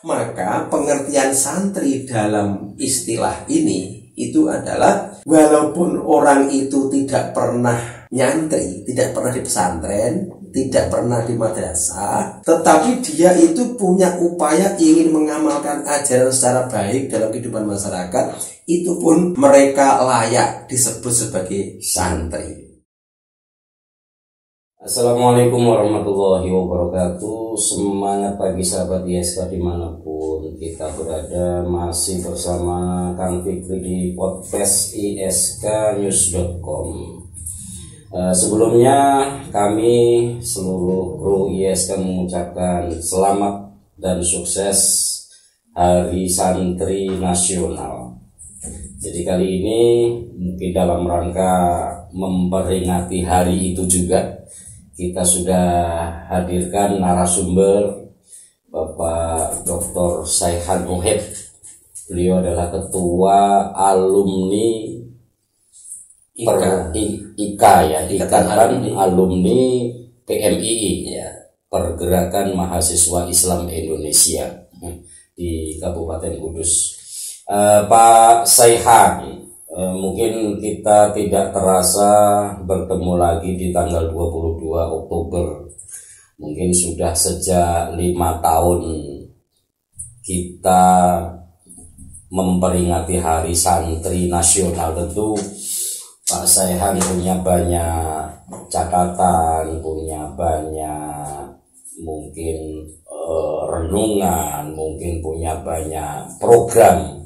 Maka pengertian santri dalam istilah ini itu adalah walaupun orang itu tidak pernah nyantri, tidak pernah di pesantren, tidak pernah di madrasah, tetapi dia itu punya upaya ingin mengamalkan ajaran secara baik dalam kehidupan masyarakat, itu pun mereka layak disebut sebagai santri. Assalamualaikum warahmatullahi wabarakatuh. Semangat pagi sahabat ISK dimanapun kita berada. Masih bersama Kang Fikri di podcast isknews.com. Sebelumnya kami seluruh kru ISK mengucapkan selamat dan sukses Hari Santri Nasional. Jadi kali ini mungkin dalam rangka memperingati hari itu juga kita sudah hadirkan narasumber Bapak Dr. Saihan Muhib. Beliau adalah ketua alumni Ikatan Alumni PMII ya, Pergerakan Mahasiswa Islam Indonesia di Kabupaten Kudus. Pak Saihan, mungkin kita tidak terasa bertemu lagi di tanggal 22 Oktober. Mungkin sudah sejak 5 tahun kita memperingati Hari Santri Nasional. Tentu Pak Saihan punya banyak catatan, punya banyak mungkin renungan, mungkin punya banyak program.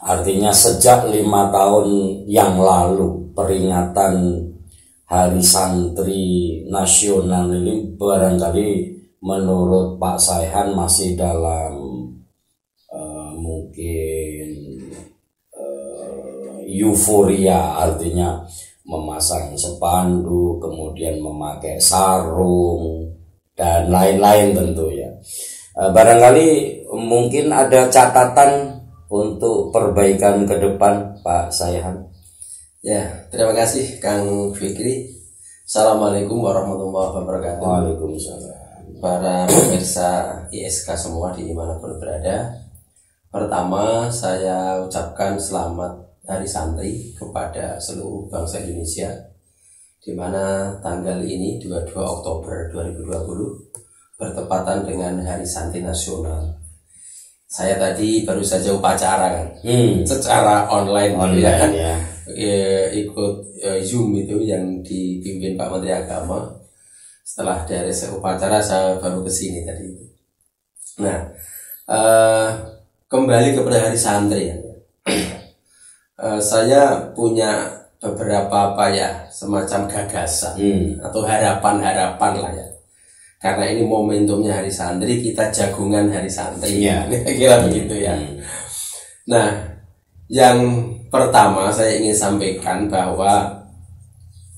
Artinya sejak 5 tahun yang lalu peringatan Hari Santri Nasional ini barangkali menurut Pak Saihan masih dalam mungkin euforia, artinya memasang spanduk, kemudian memakai sarung dan lain-lain tentu ya. Barangkali mungkin ada catatan untuk perbaikan ke depan Pak Saihan. Ya, terima kasih Kang Fikri. Assalamualaikum warahmatullahi wabarakatuh. Waalaikumsalam. Para pemirsa ISK semua dimanapun berada, pertama saya ucapkan selamat Hari Santri kepada seluruh bangsa Indonesia, di mana tanggal ini 22 Oktober 2020 bertepatan dengan Hari Santri Nasional. Saya tadi baru saja upacara kan, secara online ya. Ikut Zoom itu yang dipimpin Pak Menteri Agama. Setelah dari upacara saya baru ke sini tadi. Nah, kembali kepada Hari Santri ya. Saya punya beberapa semacam gagasan atau harapan-harapan lah ya. Karena ini momentumnya Hari Santri, kita jagungan Hari Santri ya. Kira begitu ya. Nah, yang pertama saya ingin sampaikan bahwa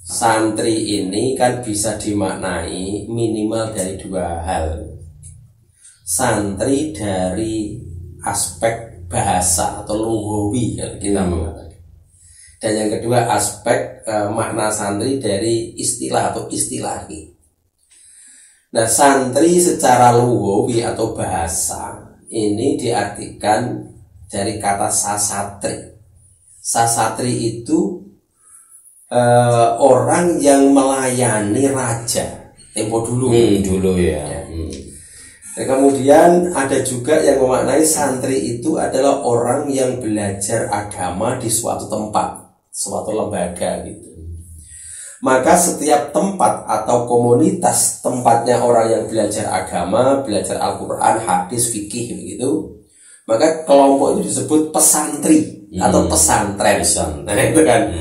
santri ini kan bisa dimaknai minimal dari 2 hal. Santri dari aspek bahasa atau lughawi kalau kita mengatakan. Dan yang kedua aspek makna santri dari istilah atau istilahi. Nah, santri secara lughawi atau bahasa ini diartikan dari kata sasatri. Sasatri itu orang yang melayani raja tempo dulu. Dulu ya. Dan kemudian ada juga yang memaknai santri itu adalah orang yang belajar agama di suatu tempat, suatu lembaga gitu. Maka setiap tempat atau komunitas tempatnya orang yang belajar agama, belajar Al-Quran, hadis, fikih begitu, maka kelompok itu disebut pesantri atau pesantren. Nah itu kan.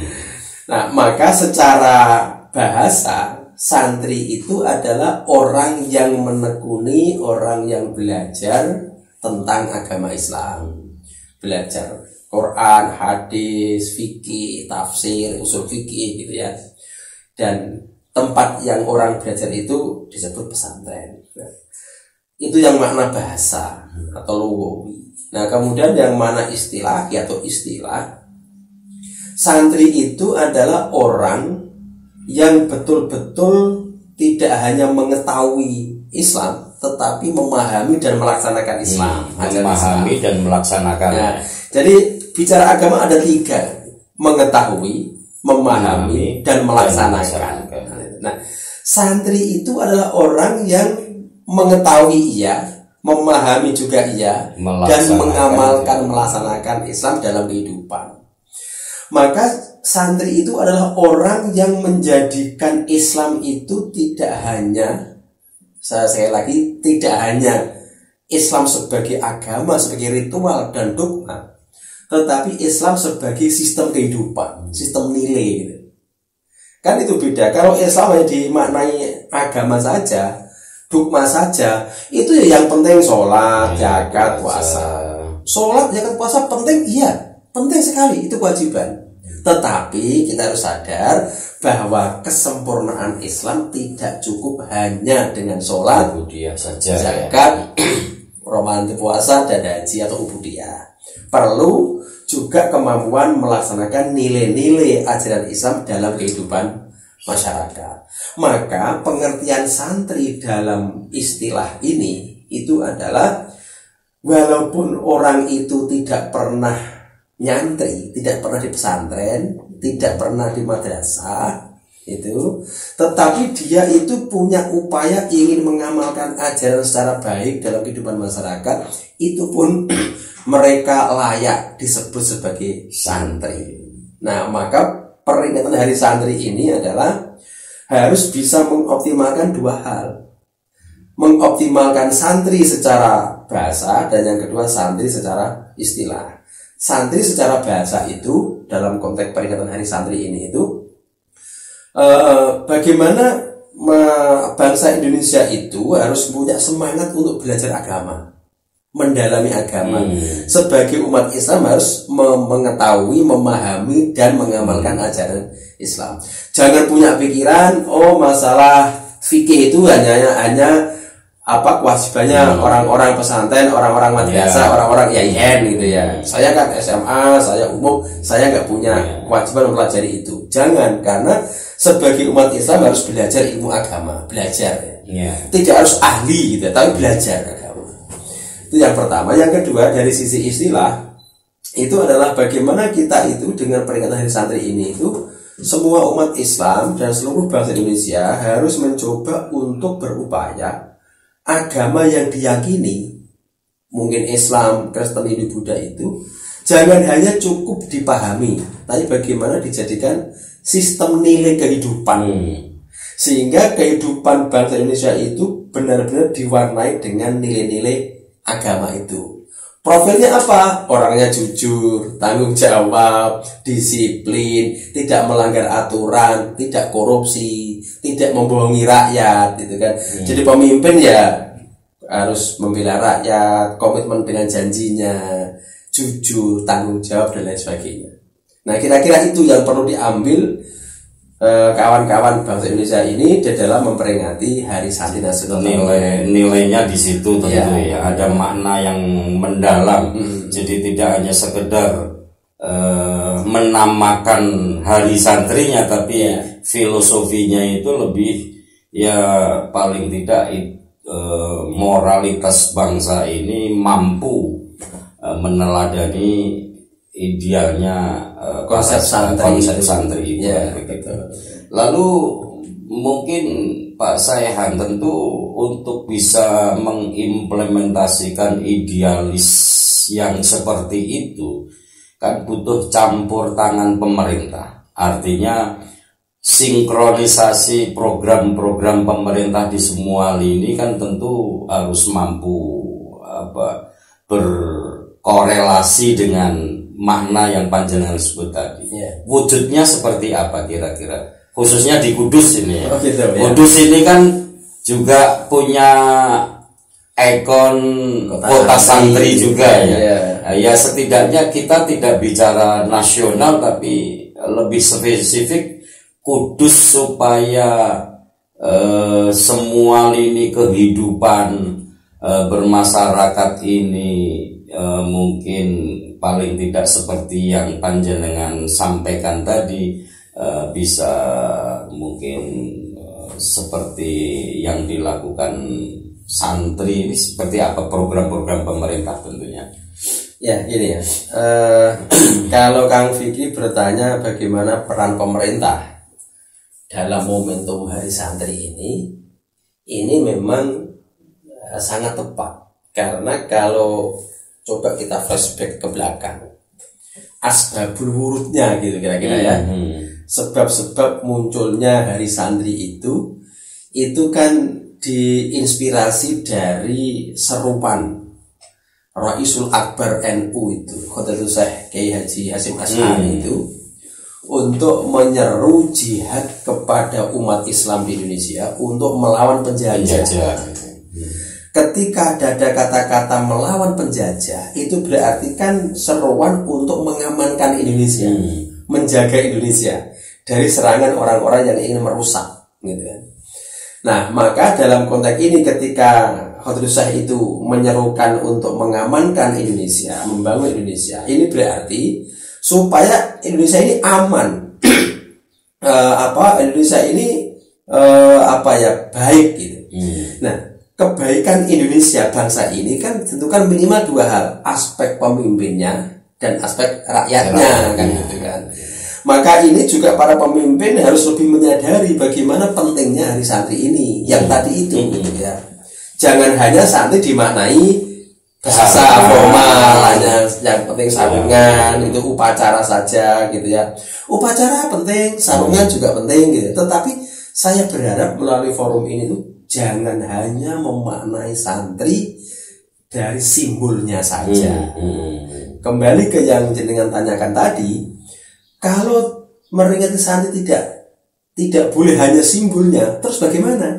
Nah maka secara bahasa santri itu adalah orang yang menekuni, orang yang belajar tentang agama Islam, belajar Quran, hadis, fikih, tafsir, usul fikih gitu ya. Dan tempat yang orang belajar itu disebut pesantren. Nah, itu yang makna bahasa atau lughawi. Nah, kemudian yang mana istilah atau istilah, santri itu adalah orang yang betul-betul tidak hanya mengetahui Islam, tetapi memahami dan melaksanakan Islam. Memahami dan melaksanakan. Nah, jadi bicara agama ada 3, mengetahui, memahami, dan melaksanakan. Nah, santri itu adalah orang yang mengetahui iya, memahami juga iya, dan mengamalkan, melaksanakan Islam dalam kehidupan. Maka santri itu adalah orang yang menjadikan Islam itu tidak hanya, sekali lagi, tidak hanya Islam sebagai agama, sebagai ritual dan dogma, tetapi Islam sebagai sistem kehidupan, sistem nilai gitu. Kan itu beda. Kalau Islam hanya dimaknai agama saja, dogma saja, itu ya yang penting sholat, zakat, puasa. Sholat, zakat, puasa penting, iya, penting sekali, itu kewajiban. Tetapi kita harus sadar bahwa kesempurnaan Islam tidak cukup hanya dengan sholat, zakat, Ramadan, puasa, dan haji atau ubudiyah. Perlu juga kemampuan melaksanakan nilai-nilai ajaran Islam dalam kehidupan masyarakat. Maka pengertian santri dalam istilah ini itu adalah, walaupun orang itu tidak pernah nyantri, tidak pernah di pesantren, tidak pernah di madrasah itu, tetapi dia itu punya upaya ingin mengamalkan ajaran secara baik dalam kehidupan masyarakat, itu pun mereka layak disebut sebagai santri. Nah, maka peringatan Hari Santri ini adalah harus bisa mengoptimalkan 2 hal. Mengoptimalkan santri secara bahasa, dan yang kedua santri secara istilah. Santri secara bahasa itu dalam konteks peringatan Hari Santri ini itu bagaimana bangsa Indonesia itu harus punya semangat untuk belajar agama, mendalami agama. Sebagai umat Islam harus mengetahui, memahami, dan mengamalkan ajaran Islam. Jangan punya pikiran, oh masalah fikih itu hanya kewajibannya orang-orang pesantren, orang-orang madrasah, orang-orang IAIN gitu ya. Saya kan SMA, saya umum, saya nggak punya kewajiban mempelajari itu. Jangan, karena sebagai umat Islam harus belajar ilmu agama, belajar ya. Tidak harus ahli gitu, tapi belajar agama. Itu yang pertama. Yang kedua, dari sisi istilah, itu adalah bagaimana kita itu dengan peringatan Hari Santri ini itu, semua umat Islam dan seluruh bangsa Indonesia harus mencoba untuk berupaya agama yang diyakini, mungkin Islam, Kristen, Hindu, Buddha itu jangan hanya cukup dipahami, tapi bagaimana dijadikan sistem nilai kehidupan, sehingga kehidupan bangsa Indonesia itu benar-benar diwarnai dengan nilai-nilai agama itu. Profilnya apa? Orangnya jujur, tanggung jawab, disiplin, tidak melanggar aturan, tidak korupsi, tidak membohongi rakyat, gitu kan. Jadi pemimpin ya harus membela rakyat, komitmen dengan janjinya, jujur, tanggung jawab, dan lain sebagainya. Nah, kira-kira itu yang perlu diambil kawan-kawan bangsa Indonesia ini di dalam memperingati Hari Santri Nasional. Nilainya di situ tentu ya, ada makna yang mendalam. Jadi tidak hanya sekedar menamakan Hari Santrinya, tapi filosofinya itu lebih, ya paling tidak moralitas bangsa ini mampu meneladani idealnya konsep santri itu. Lalu mungkin Pak Saehan tentu untuk bisa mengimplementasikan idealis yang seperti itu kan butuh campur tangan pemerintah. Artinya sinkronisasi program-program pemerintah di semua lini kan tentu harus mampu berkorelasi dengan makna yang panjenengan sebut tadi. Wujudnya seperti apa kira-kira? Khususnya di Kudus ini ya. Kudus ini kan juga punya ikon kota santri juga ya. Ya setidaknya kita tidak bicara nasional, tapi lebih spesifik Kudus, supaya semua lini kehidupan bermasyarakat ini mungkin paling tidak seperti yang panjenengan sampaikan tadi, bisa mungkin seperti yang dilakukan santri ini seperti apa program-program pemerintah tentunya? Ya gini ya, kalau Kang Fikri bertanya bagaimana peran pemerintah dalam momentum Hari Santri ini memang sangat tepat. Karena kalau coba kita flashback ke belakang, asbabul wurudnya gitu kira-kira ya, sebab-sebab munculnya Hari Santri itu kan diinspirasi dari serupan Raisul Akbar NU itu, Khotbatul Syekh Kiai Haji Hasyim Asy'ari itu untuk menyeru jihad kepada umat Islam di Indonesia untuk melawan penjajah. Ketika ada kata-kata melawan penjajah, itu berarti kan seruan untuk mengamankan Indonesia, menjaga Indonesia dari serangan orang-orang yang ingin merusak, gitu kan. Nah, maka dalam konteks ini ketika Khotbatul Syekh itu menyerukan untuk mengamankan Indonesia, membangun Indonesia, ini berarti supaya Indonesia ini aman, Indonesia ini baik gitu. Nah, kebaikan Indonesia bangsa ini kan tentu kan minimal dua hal, aspek pemimpinnya dan aspek rakyatnya kan gitu kan. Maka ini juga para pemimpin harus lebih menyadari bagaimana pentingnya Hari Santri ini yang tadi itu gitu ya. Jangan hanya santri dimaknai bahasa formal, hanya yang penting sarungan, itu upacara saja gitu ya. Upacara penting, sarungan juga penting gitu. Tetapi saya berharap melalui forum ini tuh jangan hanya memaknai santri dari simbolnya saja. Kembali ke yang jenengan tanyakan tadi, kalau meringati santri tidak boleh hanya simbolnya, terus bagaimana?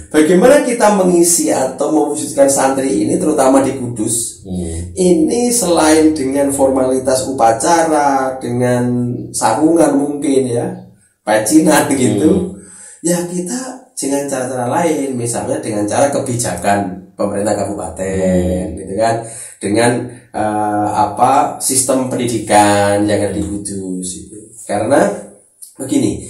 Bagaimana kita mengisi atau mewujudkan santri ini terutama di Kudus? Ini selain dengan formalitas upacara, dengan sarungan mungkin ya, pacinan gitu. Ya kita dengan cara-cara lain, misalnya dengan cara kebijakan pemerintah kabupaten, gitu kan, dengan sistem pendidikan yang ada di Kudus itu. Karena begini,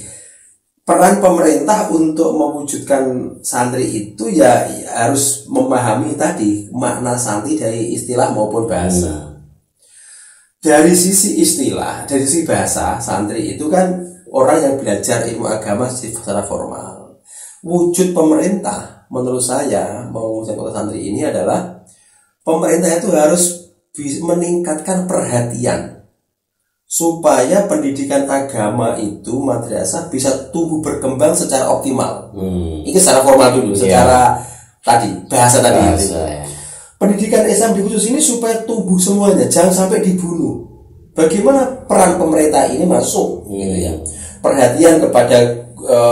peran pemerintah untuk mewujudkan santri itu ya harus memahami tadi makna santri dari istilah maupun bahasa. Dari sisi istilah, dari sisi bahasa, santri itu kan orang yang belajar ilmu agama secara formal. Wujud pemerintah menurut saya mau santri ini adalah pemerintah itu harus meningkatkan perhatian supaya pendidikan agama itu madrasah bisa tumbuh berkembang secara optimal. Ini secara formal dulu, secara tadi bahasa tadi. Pendidikan Islam di Kudus ini supaya tumbuh semuanya, jangan sampai dibunuh. Bagaimana peran pemerintah ini masuk, gitu ya? Perhatian kepada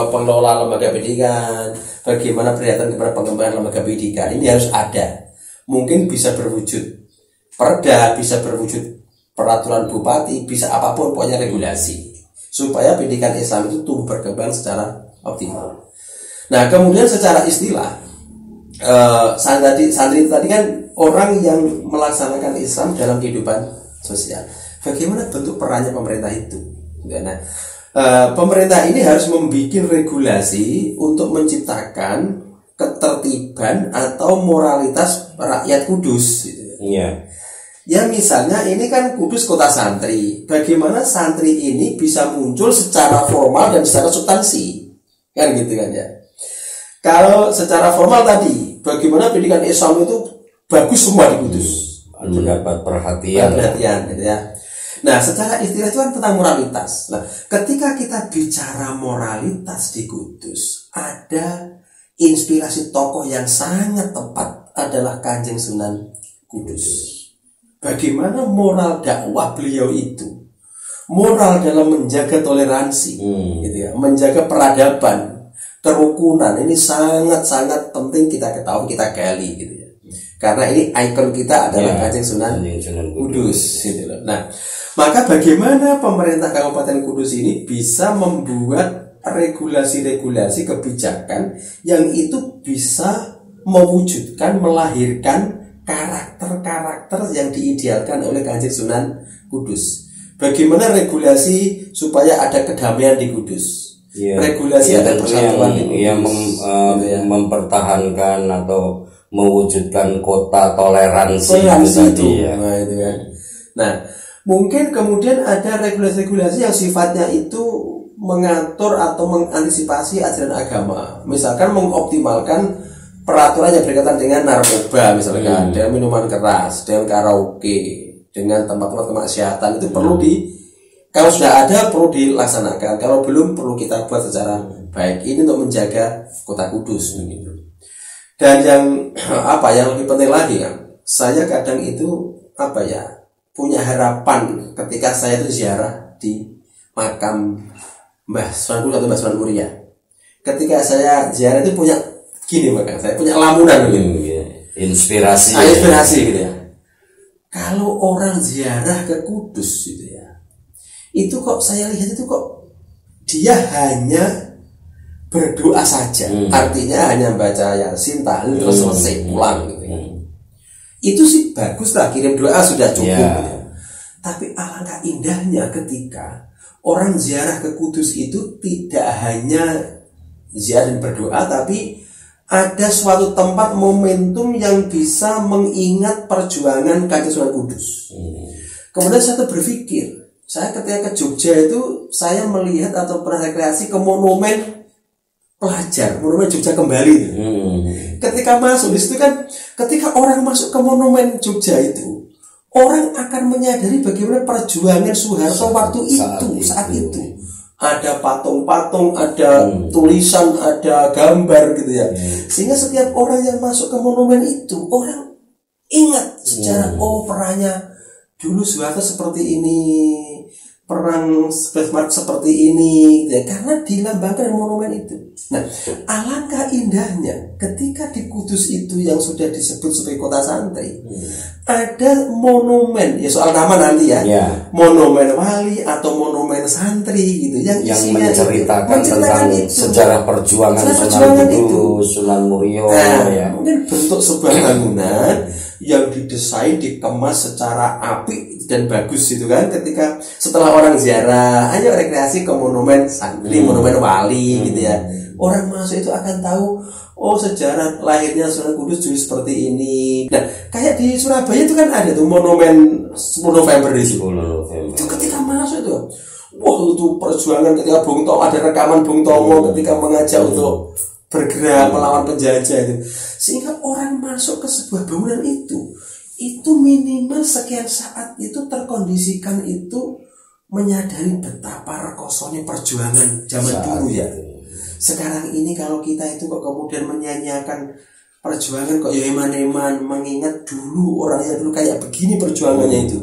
pengelola lembaga pendidikan, bagaimana perhatian kepada pengembangan lembaga pendidikan ini harus ada. Mungkin bisa berwujud perda, bisa berwujud peraturan bupati, bisa apapun pokoknya regulasi supaya pendidikan Islam itu tumbuh berkembang secara optimal. Nah kemudian secara istilah santri tadi kan orang yang melaksanakan Islam dalam kehidupan sosial. Bagaimana bentuk perannya pemerintah itu? Nah pemerintah ini harus membuat regulasi untuk menciptakan ketertiban atau moralitas rakyat Kudus. Ya misalnya ini kan Kudus kota santri. Bagaimana santri ini bisa muncul secara formal dan secara substansi? Kan gitu kan ya. Kalau secara formal tadi, bagaimana pendidikan Islam itu bagus semua di Kudus. Mendapat perhatian gitu ya. Nah secara istilah itu kan tentang moralitas. Nah ketika kita bicara moralitas di Kudus, ada inspirasi tokoh yang sangat tepat adalah Kanjeng Sunan Kudus. Bagaimana moral dakwah beliau itu, moral dalam menjaga toleransi, gitu ya, menjaga peradaban, kerukunan, ini sangat-sangat penting kita ketahui, kita gali, gitu ya. Karena ini ikon kita adalah Kanjeng Sunan Kudus, gitu loh. Nah, maka bagaimana pemerintah Kabupaten Kudus ini bisa membuat regulasi-regulasi kebijakan yang itu bisa mewujudkan, melahirkan karakter-karakter yang diidealkan oleh Kanjeng Sunan Kudus. Bagaimana regulasi supaya ada kedamaian di Kudus? regulasi dan persatuan mempertahankan atau mewujudkan kota toleransi itu. Nah, itu kan. Nah, mungkin kemudian ada regulasi-regulasi yang sifatnya itu mengatur atau mengantisipasi ajaran agama. Misalkan mengoptimalkan peraturan yang berkaitan dengan narkoba, misalkan dengan minuman keras, dengan karaoke, dengan tempat-tempat kemaksiatan itu perlu kalau sudah ada perlu dilaksanakan, kalau belum perlu kita buat secara baik. Ini untuk menjaga kota Kudus gitu. Dan yang yang lebih penting lagi kan, saya kadang itu punya harapan ketika saya itu ziarah di makam Mbah Sunan Kudus atau Mbah Sunan Muria. Ketika saya ziarah itu punya saya punya lamunan gitu. Inspirasi gitu ya. Kalau orang ziarah ke Kudus gitu ya, itu kok saya lihat itu kok dia hanya berdoa saja, artinya hanya baca Yasin, tahlil terus selesai pulang gitu ya. Itu sih bagus lah, kirim doa sudah cukup gitu ya. Tapi alangkah indahnya ketika orang ziarah ke Kudus itu tidak hanya ziarah dan berdoa, tapi ada suatu tempat momentum yang bisa mengingat perjuangan Kanjeng Sunan Kudus. Kemudian saya berpikir, saya ketika ke Jogja itu saya melihat atau pernah rekreasi ke monumen pelajar, monumen Jogja Kembali itu. Ketika masuk di situ kan, ketika orang masuk ke monumen Jogja itu, orang akan menyadari bagaimana perjuangan Soeharto waktu itu, saat itu. Ada patung-patung, ada tulisan, ada gambar gitu ya. Sehingga setiap orang yang masuk ke monumen itu, orang ingat secara perannya dulu Soeharto seperti ini, perang 11 Maret seperti ini ya, karena dilambangkan monumen itu. Nah, alangkah indahnya ketika di Kudus itu yang sudah disebut sebagai kota santri, ada monumen, ya soal nama nanti ya, monumen wali atau monumen santri gitu yang menceritakan tentang itu, sejarah perjuangan Sunan Kudus, Sunan Muria. Mungkin bentuk sebuah bangunan yang didesain, dikemas secara apik dan bagus itu kan, ketika setelah orang ziarah ayo rekreasi ke monumen santri, monumen wali gitu ya, orang masuk itu akan tahu sejarah lahirnya Sunan Kudus dulu seperti ini. Nah, kayak di Surabaya itu kan ada tuh monumen 10 November di situ. Itu ketika masuk itu, itu perjuangan ketika Bung Tomo, ada rekaman Bung Tomo ketika mengajak untuk bergerak melawan penjajah itu. Sehingga orang masuk ke sebuah bangunan itu minimal sekian saat itu terkondisikan itu menyadari betapa rekosonnya perjuangan zaman dulu ya. Sekarang ini kalau kita itu kok kemudian menyanyiakan perjuangan kok ya eman-eman, mengingat dulu orangnya dulu kayak begini perjuangannya itu.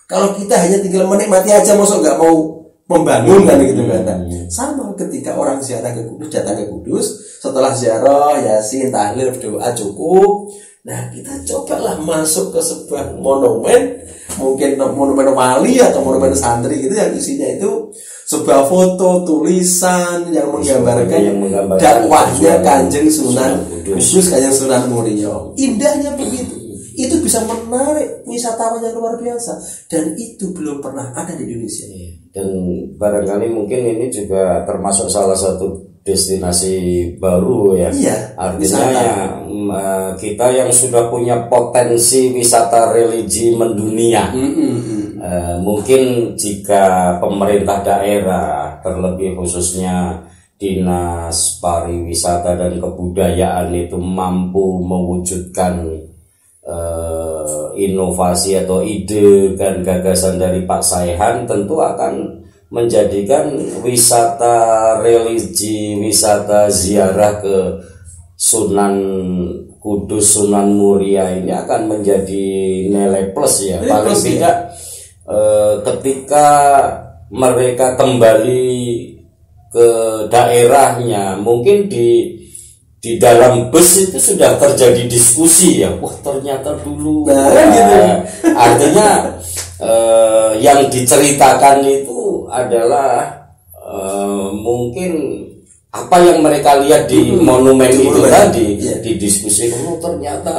Kalau kita hanya tinggal menikmati aja, masuk nggak mau membangun kan gitu kan. Sama ketika orang ziarah ke Kudus, datang ke Kudus, setelah ziarah, Yasin, tahlil, doa cukup. Nah, kita cobalah masuk ke sebuah monumen, mungkin monumen wali atau monumen santri gitu, yang isinya itu sebuah foto, tulisan yang menggambarkan dakwahnya Kanjeng Sunan Kudus, Kanjeng Sunan Muria. Indahnya begitu. Itu bisa menarik wisatawan yang luar biasa, dan itu belum pernah ada di Indonesia. Dan barangkali mungkin ini juga termasuk salah satu destinasi baru ya. Artinya kita yang sudah punya potensi wisata religi mendunia, mungkin jika pemerintah daerah, terlebih khususnya Dinas Pariwisata dan Kebudayaan itu mampu mewujudkan inovasi atau ide dan gagasan dari Pak Saihan, tentu akan menjadikan wisata religi, wisata ziarah ke Sunan Kudus, Sunan Muria ini akan menjadi nilai plus ya. Paling tidak ketika mereka kembali ke daerahnya, mungkin di dalam bus itu sudah terjadi diskusi ya. Wah, ternyata dulu artinya yang diceritakan itu adalah mungkin apa yang mereka lihat di monumen itu tadi, didiskusikan. Ternyata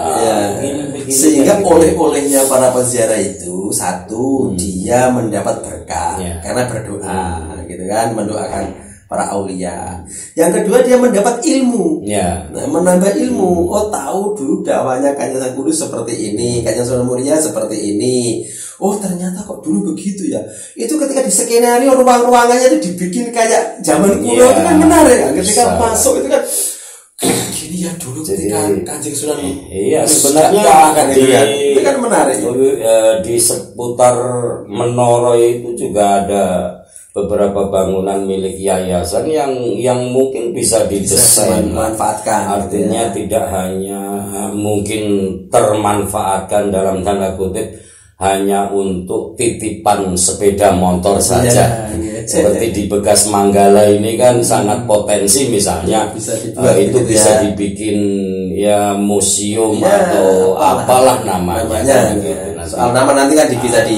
begini, sehingga oleh-olehnya para peziarah itu, satu, dia mendapat berkah karena berdoa gitu kan, mendoakan para aulia. Yang kedua dia mendapat ilmu. Nah, menambah ilmu. Oh, tahu dulu dakwahnya Kanjeng Sunan Kudus seperti ini, Kanjeng Sunan Muria seperti ini. Oh, ternyata kok dulu begitu ya. Itu ketika di skenario ruang-ruangannya itu dibikin kayak zaman kuno, itu kan menarik. Ketika masuk itu kan gini ya dulu ketika Kanjeng Sunan. Iya, sebenarnya kan itu kan menarik. Di seputar menara itu juga ada beberapa bangunan milik yayasan yang mungkin bisa didesain, manfaatkan. Artinya tidak hanya mungkin termanfaatkan dalam tanda kutip hanya untuk titipan sepeda motor saja. Seperti di Bekas Manggala ini kan sangat potensi, misalnya bisa itu bisa dibikin ya museum atau apalah namanya. Gitu. Soal nama nanti kan bisa di